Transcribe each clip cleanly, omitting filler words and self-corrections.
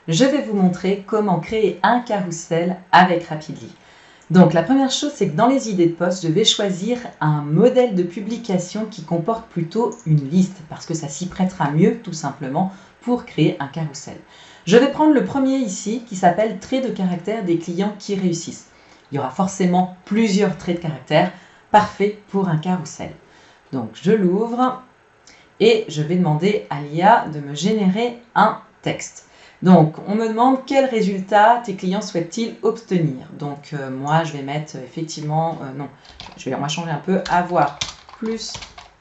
je vais vous montrer comment créer un carrousel avec Rapidly. Donc la première chose, c'est que dans les idées de poste, je vais choisir un modèle de publication qui comporte plutôt une liste parce que ça s'y prêtera mieux tout simplement pour créer un carrousel. Je vais prendre le premier ici qui s'appelle traits de caractère des clients qui réussissent. Il y aura forcément plusieurs traits de caractère, parfait pour un carrousel. Donc je l'ouvre et je vais demander à l'IA de me générer un texte. Donc, on me demande quel résultat tes clients souhaitent-ils obtenir. Donc, moi, je vais mettre effectivement, non, on va changer un peu, avoir plus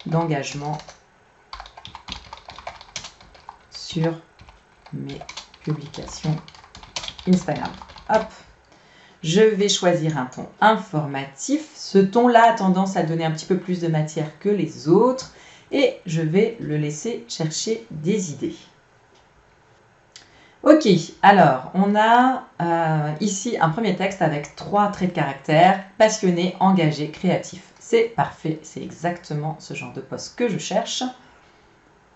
d'engagement sur mes publications Instagram. Hop, je vais choisir un ton informatif. Ce ton-là a tendance à donner un petit peu plus de matière que les autres et je vais le laisser chercher des idées. Ok, alors on a ici un premier texte avec 3 traits de caractère, passionné, engagé, créatif. C'est parfait, c'est exactement ce genre de poste que je cherche.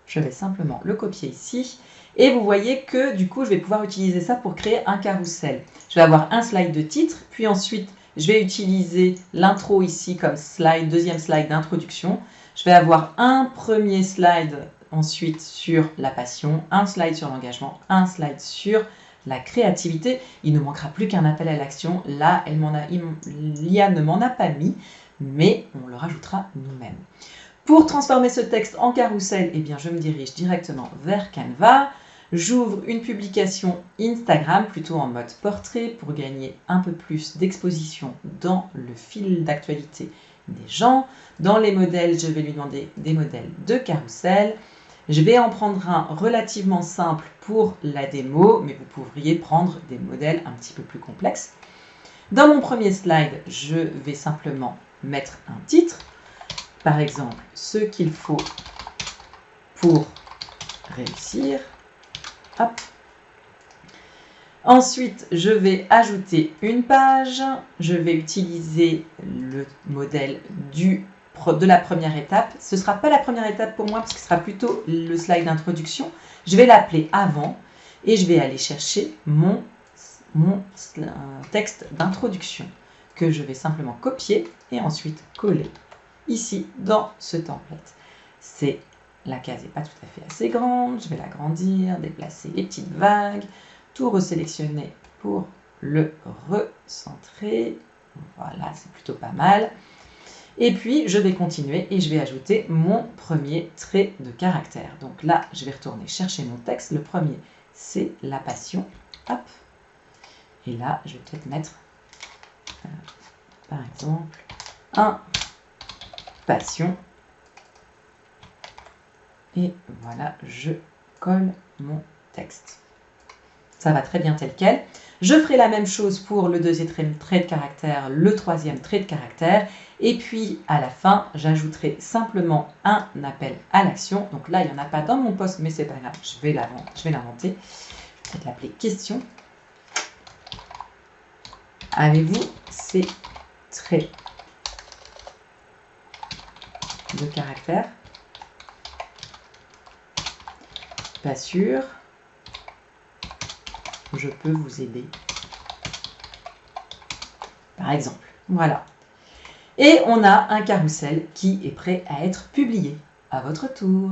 Je vais simplement le copier ici. Et vous voyez que du coup, je vais pouvoir utiliser ça pour créer un carrousel. Je vais avoir un slide de titre, puis ensuite, je vais utiliser l'intro ici comme slide, deuxième slide d'introduction. Je vais avoir un premier slide ensuite sur la passion, un slide sur l'engagement, un slide sur la créativité. Il ne manquera plus qu'un appel à l'action. Là, l'IA ne m'en a pas mis, mais on le rajoutera nous-mêmes. Pour transformer ce texte en carrousel, eh bien, je me dirige directement vers Canva. J'ouvre une publication Instagram, plutôt en mode portrait, pour gagner un peu plus d'exposition dans le fil d'actualité des gens. Dans les modèles, je vais lui demander des modèles de carrousel. Je vais en prendre un relativement simple pour la démo, mais vous pourriez prendre des modèles un petit peu plus complexes. Dans mon premier slide, je vais simplement mettre un titre. Par exemple, ce qu'il faut pour réussir. Hop. Ensuite, je vais ajouter une page. Je vais utiliser le modèle de la première étape. Ce ne sera pas la première étape pour moi parce que ce sera plutôt le slide d'introduction. Je vais l'appeler avant et je vais aller chercher mon texte d'introduction que je vais simplement copier et ensuite coller ici dans ce template. La case n'est pas tout à fait assez grande, je vais l'agrandir, déplacer les petites vagues, tout resélectionner pour le recentrer. Voilà, c'est plutôt pas mal. Et puis, je vais continuer et je vais ajouter mon premier trait de caractère. Donc là, je vais retourner chercher mon texte. Le premier, c'est la passion. Hop. Et là, je vais peut-être mettre, par exemple, un passion. Et voilà, je colle mon texte. Ça va très bien tel quel. Je ferai la même chose pour le deuxième trait de caractère, le troisième trait de caractère. Et puis, à la fin, j'ajouterai simplement un appel à l'action. Donc là, il n'y en a pas dans mon poste, mais c'est pas grave, je vais l'inventer. Je vais peut-être l'appeler question. Avez-vous ces traits de caractère? Pas sûr. Je peux vous aider. Par exemple. Voilà. Et on a un carrousel qui est prêt à être publié. À votre tour.